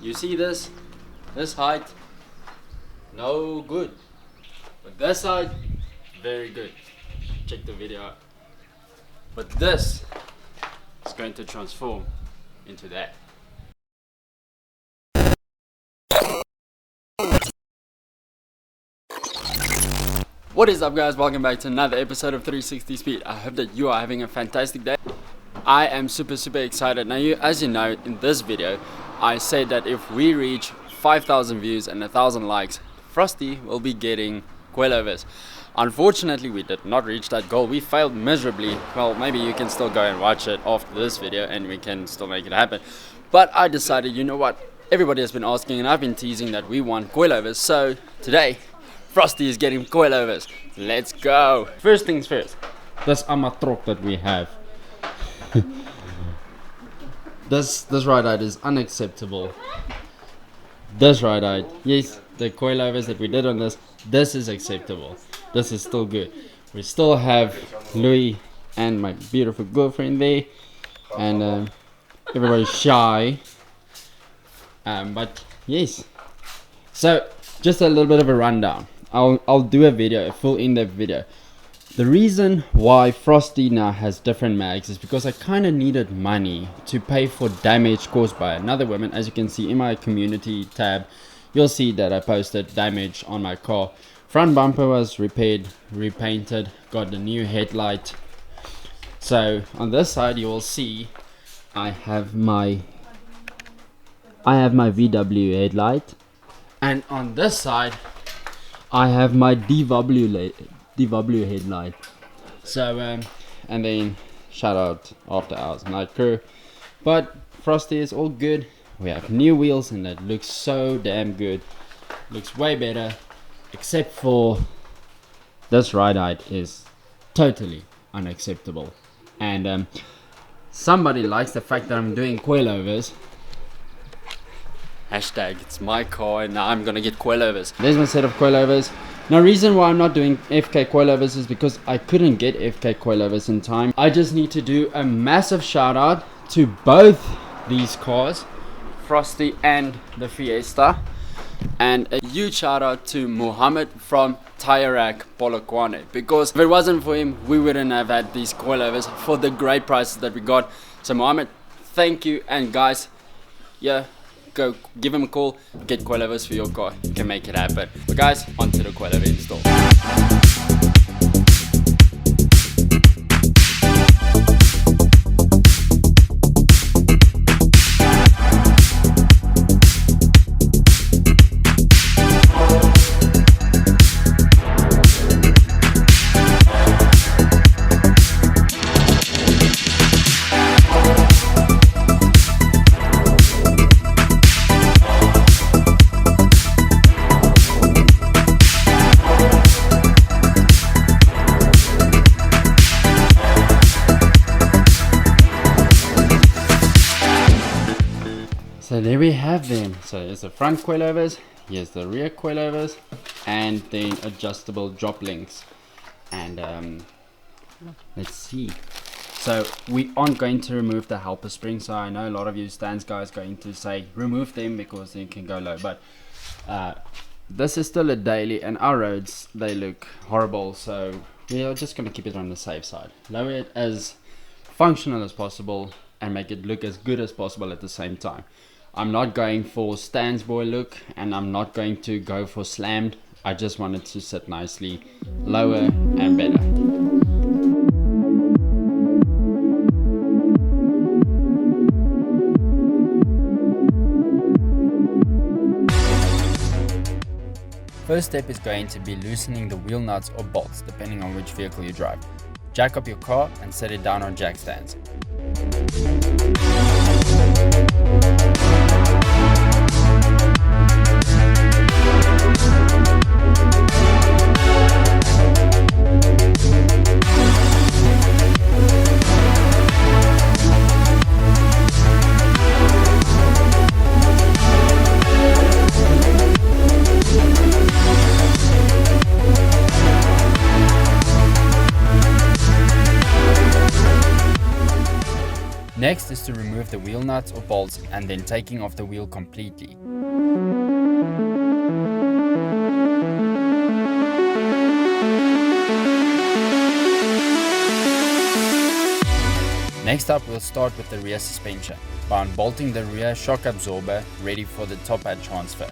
You see this height, no good, but this side, very good. Check the video out. But this is going to transform into that. What is up, guys? Welcome back to another episode of 360 Speed. I hope that you are having a fantastic day. I am super excited. Now, as you know, in this video I said that if we reach 5,000 views and 1,000 likes, Frosty will be getting coilovers. Unfortunately, we did not reach that goal. We failed miserably. Well, maybe you can still go and watch it after this video and we can still make it happen. But I decided, you know what, everybody has been asking and I've been teasing that we want coilovers. So today Frosty is getting coilovers. Let's go. First things first, this truck that we have. this ride is unacceptable. This ride, yes, the coilovers that we did on this is acceptable. This is still good. We still have Louis and my beautiful girlfriend there, and everybody's shy. But yes. So just a little bit of a rundown. I'll do a full in-depth video. The reason why Frosty now has different mags is because I kind of needed money to pay for damage caused by another woman. As you can see in my community tab, you'll see that I posted damage on my car. Front bumper was repaired, repainted, got the new headlight. So on this side you will see I have my VW headlight, and on this side I have my DW headlight. So and then shout out After Hours Night Crew. But Frosty is all good. We have new wheels and that looks so damn good. Looks way better, except for this ride height is totally unacceptable. And somebody likes the fact that I'm doing coilovers. Hashtag it's my car and now I'm gonna get coilovers. There's my set of coilovers. Now, reason why I'm not doing FK coilovers is because I couldn't get FK coilovers in time. I just need to do a massive shout out to both these cars, Frosty and the Fiesta, and a huge shout out to Muhammad from Tire Rack Polokwane, because if it wasn't for him we wouldn't have had these coilovers for the great prices that we got. So Muhammad, thank you. And guys, yeah, go give him a call, get coilovers for your car, you can make it happen. But guys, on to the coilover install. So there we have them. So there's the front coilovers, here's the rear coilovers, and then adjustable drop links. And let's see. So we aren't going to remove the helper springs. So I know a lot of you stands guys going to say remove them because they can go low, but this is still a daily and our roads, they look horrible, so we are just going to keep it on the safe side. Lower it as functional as possible and make it look as good as possible at the same time. I'm not going for stands boy look and I'm not going to go for slammed. I just want it to sit nicely lower and better. First step is going to be loosening the wheel nuts or bolts depending on which vehicle you drive. Jack up your car and set it down on jack stands. Next is to remove the wheel nuts or bolts and then taking off the wheel completely. Next up, we'll start with the rear suspension by unbolting the rear shock absorber ready for the top hat transfer.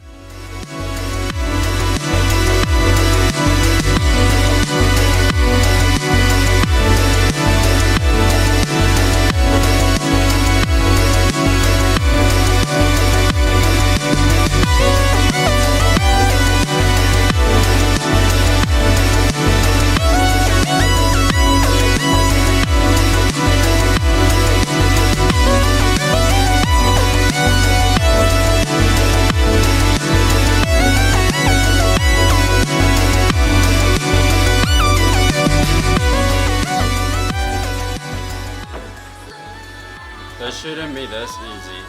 This shouldn't be this easy.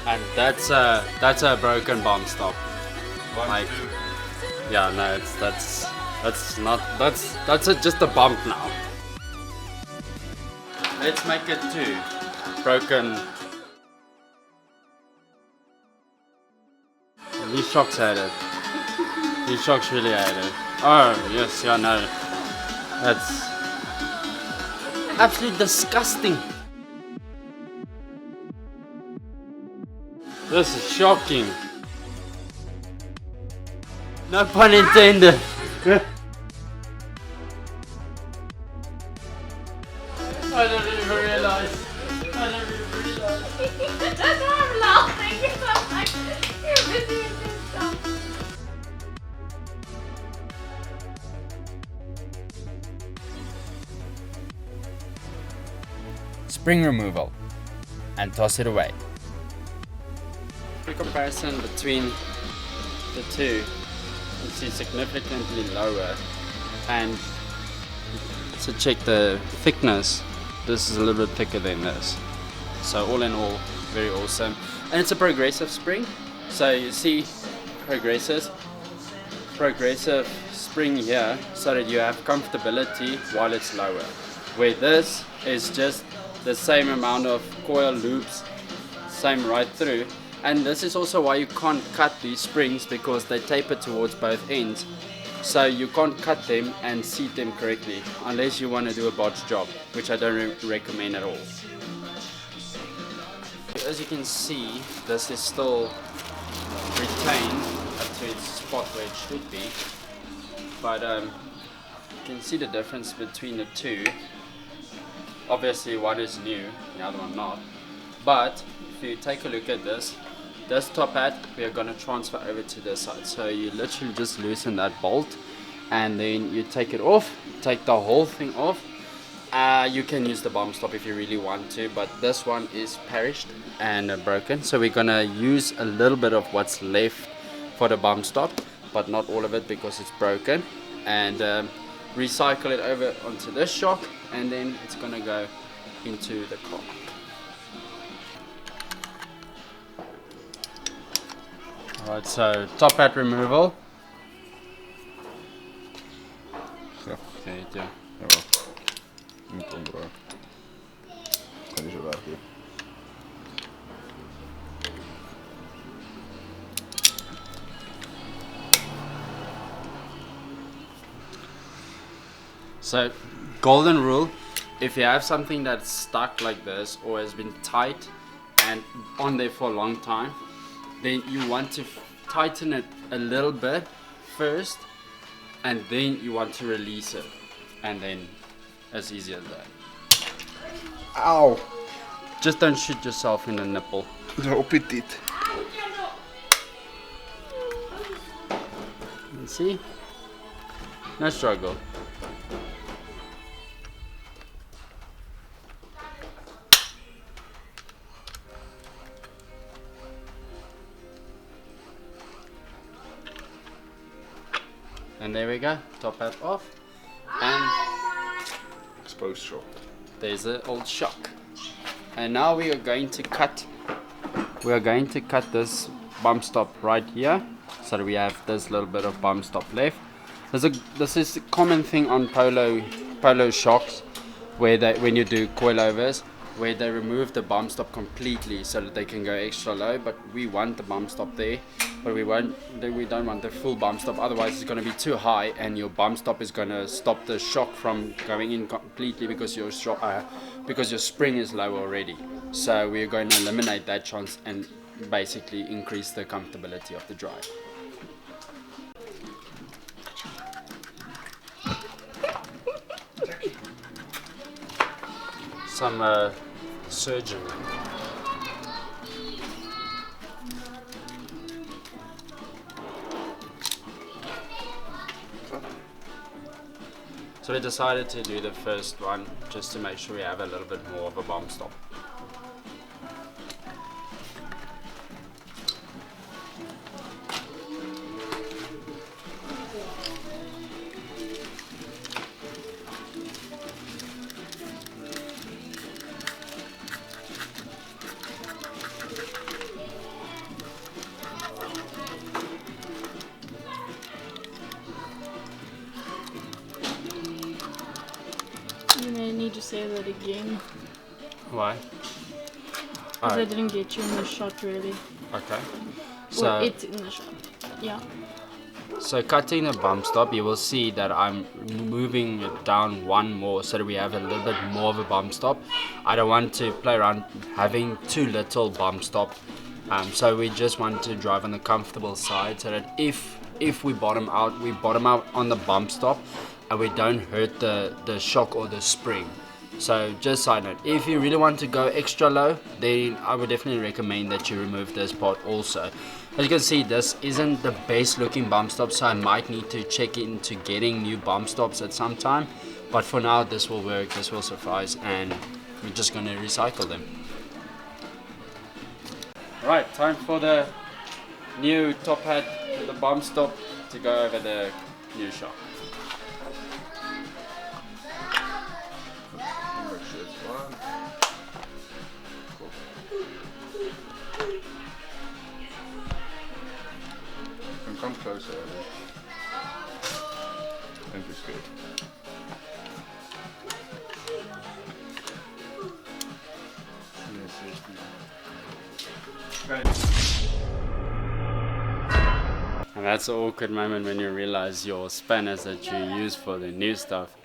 And that's a broken bomb stop. Like, yeah, no, that's just a bump now. Let's make it 2 broken. These shocks had it. These shocks really had it. Oh yes, yeah, no. That's absolutely disgusting. This is shocking. No pun intended. I don't even realize. That's why I'm laughing. I'm like, you're busy with this stuff. Spring removal and toss it away. The comparison between the two, you see significantly lower, and to check the thickness, this is a little bit thicker than this. So all in all, very awesome. And it's a progressive spring, so you see progressive spring here, so that you have comfortability while it's lower, where this is just the same amount of coil loops, same right through. And this is also why you can't cut these springs, because they taper towards both ends, so you can't cut them and seat them correctly unless you want to do a botched job, which I don't recommend at all. As you can see, this is still retained up to its spot where it should be, but you can see the difference between the two. Obviously one is new, the other one not, but if you take a look at this top hat, we are going to transfer over to this side. So you literally just loosen that bolt and then you take it off, take the whole thing off. You can use the bomb stop if you really want to, but this one is perished and broken, so we're going to use a little bit of what's left for the bomb stop, but not all of it because it's broken, and recycle it over onto this shock, and then it's going to go into the car. Alright, so top hat removal. Zo. Okay, yeah. Jawel. Niet omdraaien. Kan niet zo weg doen. So, golden rule, if you have something that's stuck like this or has been tight and on there for a long time, then you want to tighten it a little bit first, and then you want to release it, and then as easy as that. Auw! Just don't shoot yourself in the nipple. Zo op je tiet. You see? No struggle. And there we go, top hat off, and Exposed shock. there's the old shock. And now we are going to cut. We are going to cut this bump stop right here, so that we have this little bit of bump stop left. This is a common thing on POLO POLO shocks where when you do coilovers, where they remove the bump stop completely so that they can go extra low, but we want the bump stop there, but we don't want the full bump stop, otherwise it's going to be too high and your bump stop is going to stop the shock from going in completely because your spring is low already. So we're going to eliminate that chance and basically increase the comfortability of the drive. Some surgeon. So we decided to do the first one just to make sure we have a little bit more of a bump stop. You may need to say that again. Why? Because I didn't get you in the shot really. Okay. Or it's in the shot. Yeah. So cutting the bump stop, you will see that I'm moving it down one more so that we have a little bit more of a bump stop. I don't want to play around having too little bump stop. So we just want to drive on the comfortable side so that if we bottom out on the bump stop and we don't hurt the shock or the spring. So just side note, if you really want to go extra low, then I would definitely recommend that you remove this part also. As you can see, this isn't the best looking bump stop, so I might need to check into getting new bump stops at some time. But for now, this will work, this will suffice, and we're just going to recycle them. Right, time for the new top hat with the bump stop to go over the new shock. Come closer, I think it's good. And that's an awkward moment when you realize your spanners that you use for the new stuff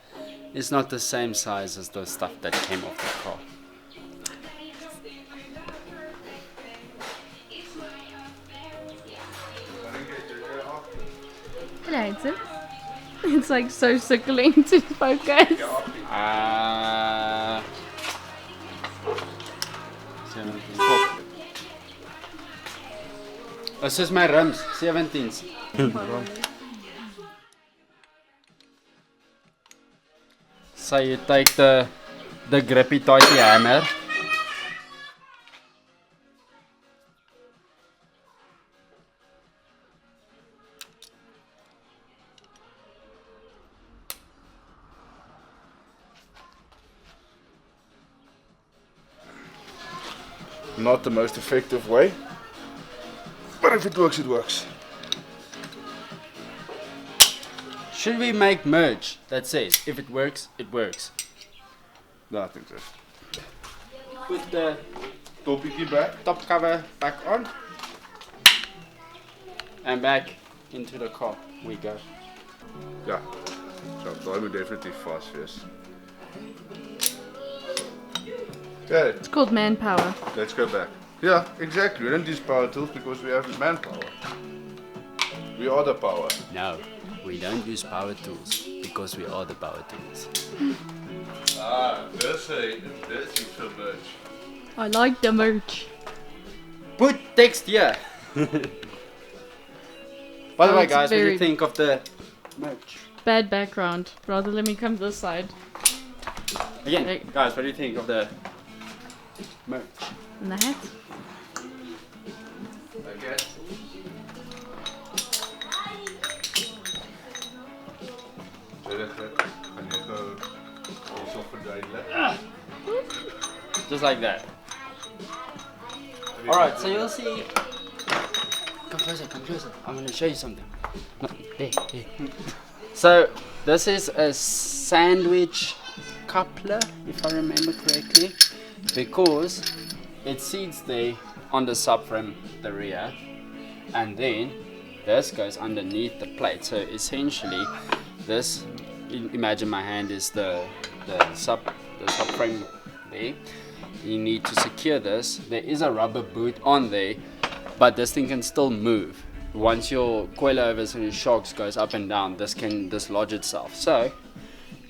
is not the same size as the stuff that came off the car. It's like so circling to focus. 17. This is my rims, 17s. So you take the grippy tighty hammer. Not the most effective way, but if it works, it works. Should we make merge that says if it works, it works? No, I think so. Put the Toppie back. top cover back on and back into the car we go. Ja, zo, daar moet definitief vast wees. Okay, It's called manpower. let's go back. Yeah, exactly. We don't use power tools because we have manpower. We are the power. No, we don't use power tools because we are the power tools. That's so much. I like the merch. Put text here. By the way, it's guys, what do very- you think of the merch? Bad background. Rather, let me come this side. Again, Hey. guys, what do you think of the merch? And the hat. Okay. Just like that. Alright, so you'll see. Come closer, come closer. I'm gonna show you something. No, there, there. So, this is a sandwich coupler, if I remember correctly, because it seats there on the subframe, the rear, and then this goes underneath the plate. So essentially, this, imagine my hand is the subframe there. You need to secure this. There is a rubber boot on there, but this thing can still move. Once your coilovers and your shocks goes up and down, this can dislodge itself. So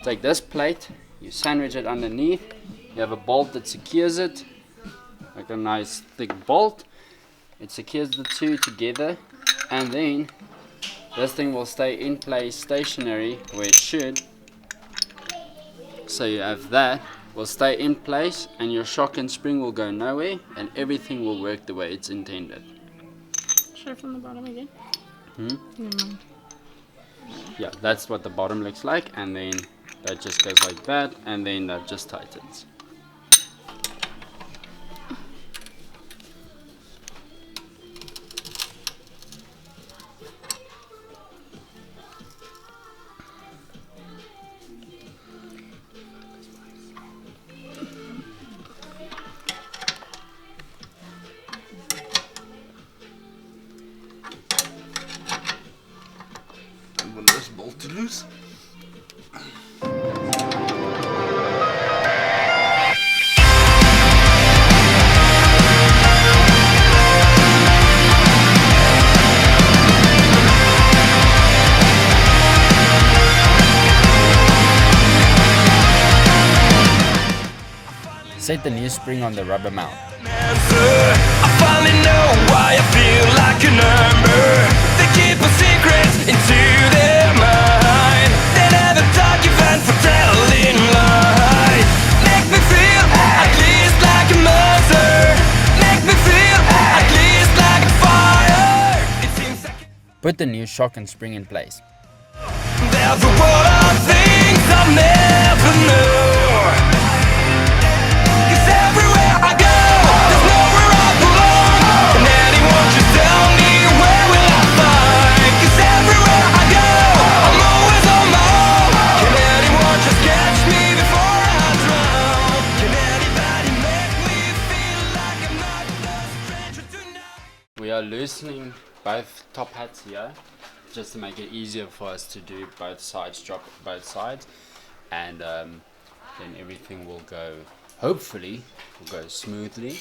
take this plate, you sandwich it underneath, you have a bolt that secures it, like a nice thick bolt. It secures the two together, and then this thing will stay in place stationary where it should. So you have that, will stay in place, and your shock and spring will go nowhere, and everything will work the way it's intended. Show from the bottom again. Never mind. Yeah, that's what the bottom looks like, and then that just goes like that, and then that just tightens. One less bolt to lose. Set the new spring on the rubber mount. I finally know why I feel like a number. They keep a secret into their mind. They never talk even for telling lies. Make me feel at least like a monster. Make me feel at least like a fire. It seems like Put the new shock and spring in place. there's a world of things I never knew. 'Cause everywhere I go, there's nowhere I belong. Can anyone just tell me where will I find? 'Cause everywhere I go, I'm always on my own. Can anyone just catch me before I drown? Can anybody make me feel like I'm not a stranger tonight? We are loosening both top hats here, just to make it easier for us to do both sides, drop both sides, and then everything will go, hopefully, will go smoothly.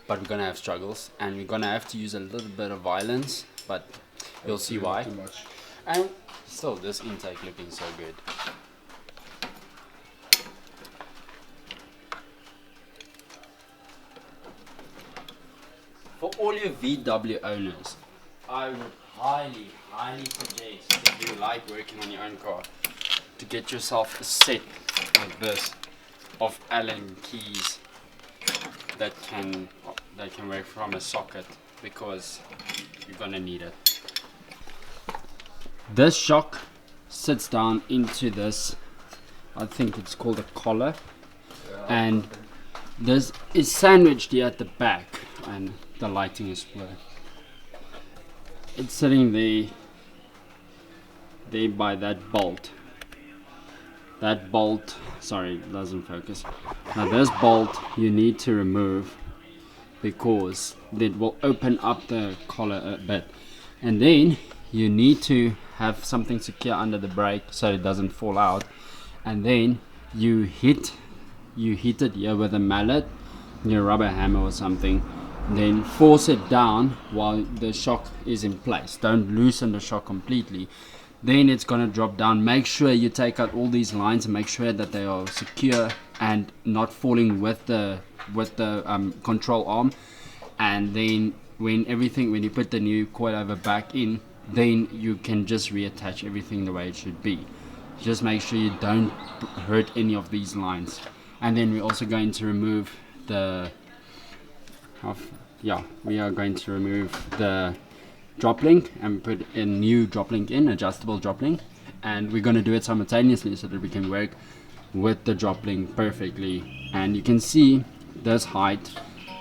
But we're gonna have struggles, and we're gonna have to use a little bit of violence, but you'll see why. Too much. And still, this intake looking so good. For all your VW owners, I would highly suggest, if you like working on your own car, to get yourself a set like this of Allen keys that can work from a socket, because you're gonna need it. This shock sits down into this, I think it's called a collar, and this is sandwiched here at the back, and the lighting is blurred. It's sitting there by that bolt. That bolt, sorry, it doesn't focus. Now this bolt you need to remove, because it will open up the collar a bit, and then you need to have something secure under the brake so it doesn't fall out, and then you hit it here with a mallet, your rubber hammer or something, then force it down while the shock is in place. Don't loosen the shock completely, then it's gonna drop down. Make sure you take out all these lines and make sure that they are secure and not falling with the control arm. And then when you put the new coilover back in, then you can just reattach everything the way it should be. Just make sure you don't hurt any of these lines. And then we're also going to remove we are going to remove the drop link and put a new drop link in, adjustable drop link, and we're going to do it simultaneously so that we can work with the drop link perfectly. And you can see this height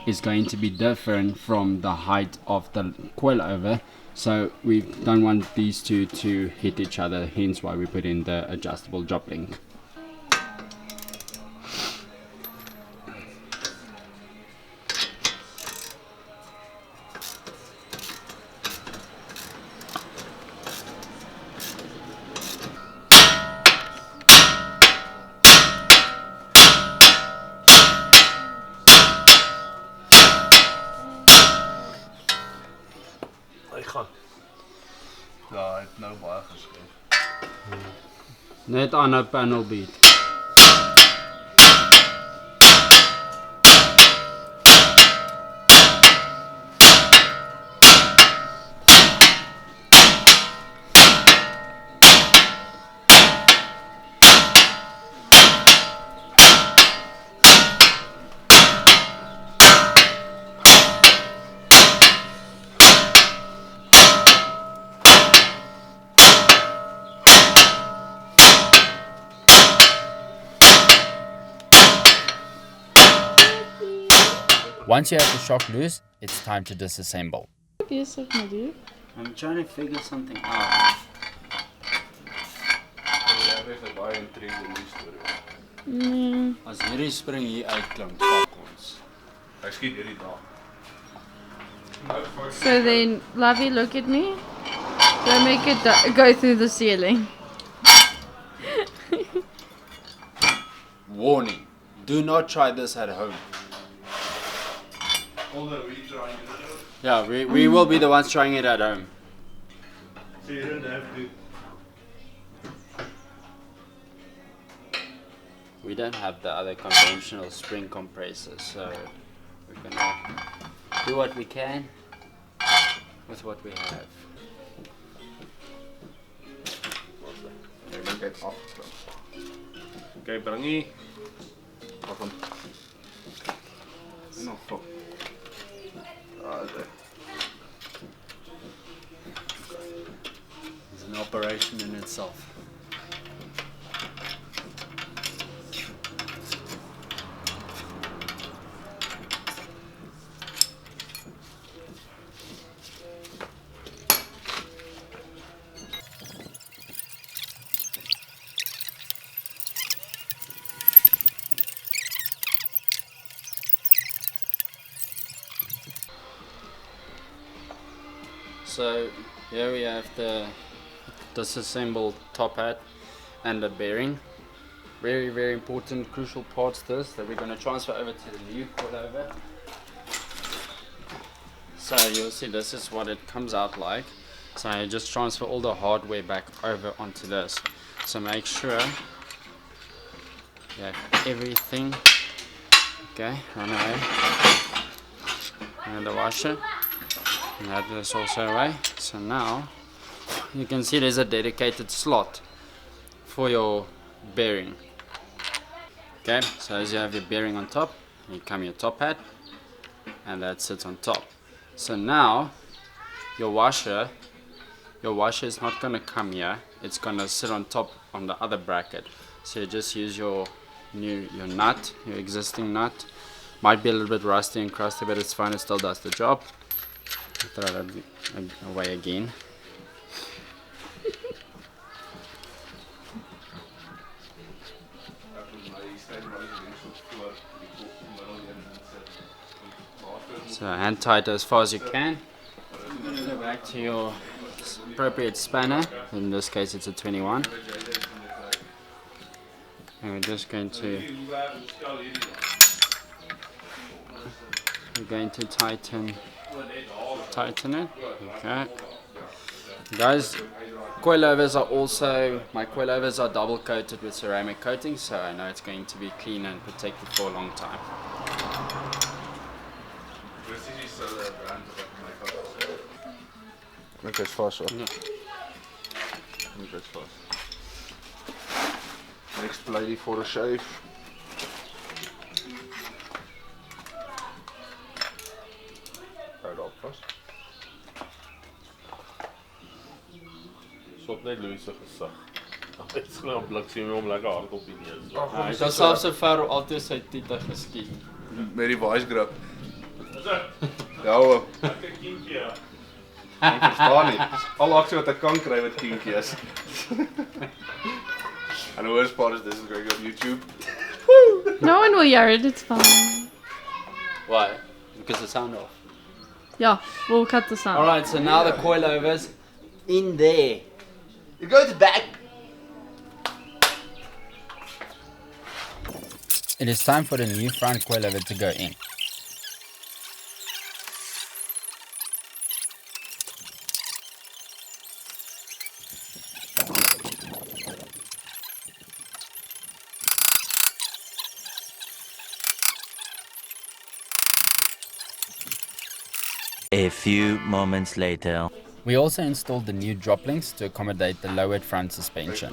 is going to be different from the height of the coilover, so we don't want these two to hit each other, hence why we put in the adjustable drop link. gaan. Ja, hy het nou baie geskryf. Net aan 'n panel beat. Once you have the shock loose, it's time to disassemble. Besig met doen. I'm trying to figure something out. Hy het 'n baie intriguing storie. Nee. As hierdie spring hier uitklink, pak ons. Hy skiet hierdie dag. So then, Lovey, look at me. Don't make it go through the ceiling. Warning, do not try this at home. Although we trying it out. Yeah, we will be the ones trying it at home. So you don't have to. We don't have the other conventional spring compressors, so we're gonna do what we can with what we have. Ek dink hy het afgeklim. Okay, bring nie. Wat dan? Nog fuck. Ah, dit. It's an operation in itself. So here we have the disassembled top hat and the bearing. Very, very important, crucial parts this that we're going to transfer over to the new coilover. So you'll see this is what it comes out like. So I just transfer all the hardware back over onto this. So make sure you have everything. Okay, run away. And the washer. And that is also away. So now you can see there's a dedicated slot for your bearing. Okay, so as you have your bearing on top, you come your top hat, and that sits on top. So now your washer is not going to come here, it's going to sit on top on the other bracket. So you just use your nut, your existing nut. Might be a little bit rusty and crusty, but it's fine, it still does the job. Throw that away again. So hand tight as far as you can. I'm going to go back to your appropriate spanner. In this case it's a 21. And we're just going to tighten it. Okay. Guys, coilovers are also, my coilovers are double coated with ceramic coating, so I know it's going to be clean and protected for a long time. Dink hy's vas hoor. Ja. Dink hy's vas. Next lady for the shave. Hou daarop vas. Sop net Louis se gesig. Dit is gewoon 'n bliksem om lekker hard op die neus. Hy het homself so ver altyd sy titel geskiet. Met die vice grip. Is dit? Ja hoor. Lekker kindjie. Ja. Ek verstaan nie. Al aksie wat ek kan kry met kinkies. And the worst part is this is going on YouTube. No one will hear it, it's fine. Why? Because the sound off. Yeah, we'll cut the sound. Alright, so now the coilovers in there. It goes back. It is time for the new front coilover to go in. A few moments later. We also installed the new drop links to accommodate the lowered front suspension.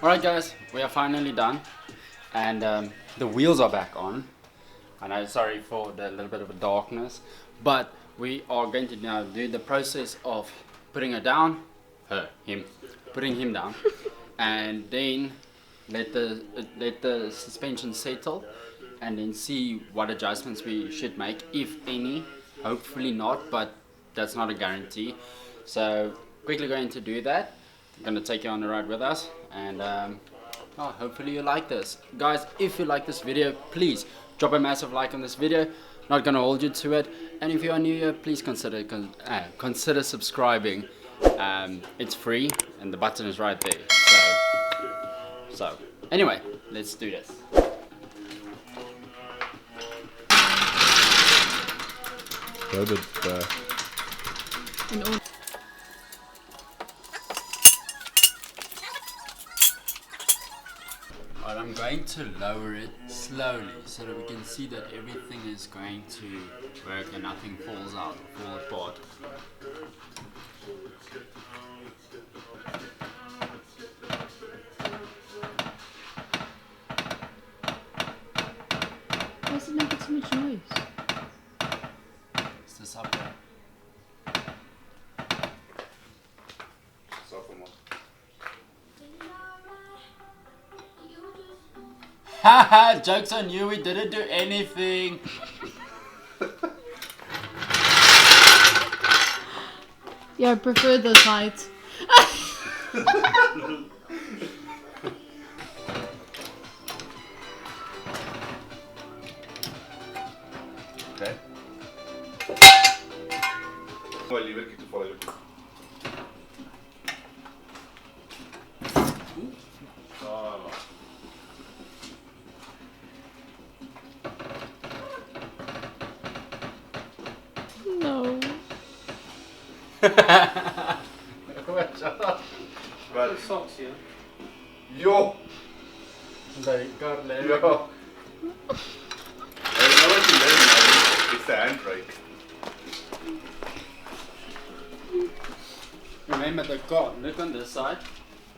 Alright guys, we are finally done, and the wheels are back on. And I'm sorry for the little bit of a darkness, but we are going to now do the process of putting her down, putting him down, and then let the suspension settle, and then see what adjustments we should make, if any. Hopefully not, but that's not a guarantee. So quickly going to do that. I'm going to take you on the ride with us, and hopefully you like this. Guys, if you like this video, please drop a massive like on this video. Not going to hold you to it. And if you are new here, please consider subscribing. It's free and the button is right there. So anyway, let's do this. Alright, I'm going to lower it slowly so that we can see that everything is going to work and nothing falls out or falls apart. Why does it make so much noise? It's the subway. Haha, joke's on you, we didn't do anything. Yeah, I prefer this height. Okay. Well, leave it to follow it. No. Well, Socks here. yo! They got let Yo! I know what you learn, it's the handbrake. Remember the car, look on this side.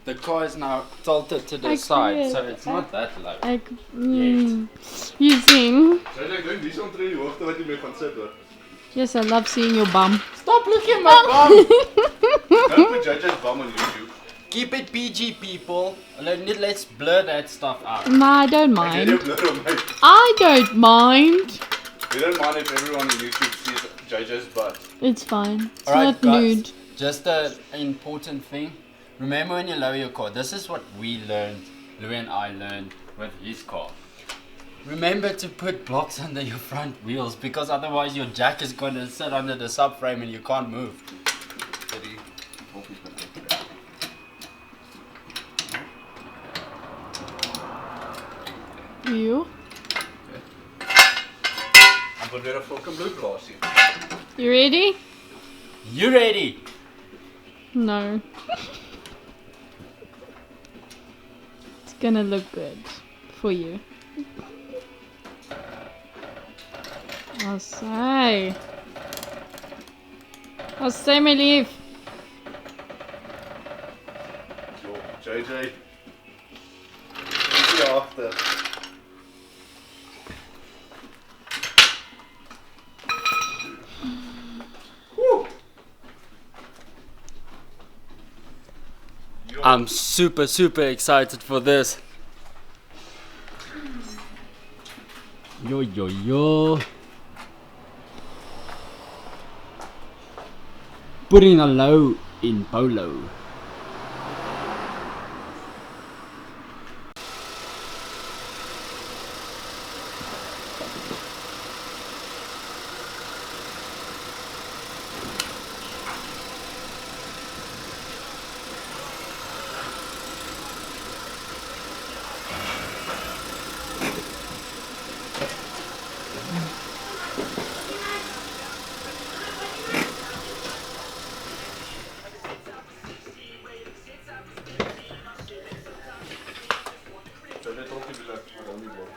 The car is now tilted to the I side, can't. so it's not that low. You think? Jy dink dis omtrent die hoogte wat jy mee gaan sit hoor. Yes, I love seeing your bum. Stop looking at my bum! Don't put Judge's bum on YouTube. Keep it PG, people. Let's blur that stuff out. No, I don't Jy mind. blur hom uit. I don't mind. We don't mind if everyone on YouTube sees Judge's butt. It's fine. It's Alright, not guys. nude. Just an important thing. Remember when you lower your car, this is what we learned, Louis and I learned with his car. Remember to put blocks under your front wheels, because otherwise your jack is going to sit under the subframe and you can't move. You? I'm going to fucking blue glass hier. You ready? You ready? No. It's gonna look good for you. I'll say, my lief. Yo, JJ. Easy after. Woo. I'm super excited for this. Yo. Putting a low in POLO. So let talk to you like around the block.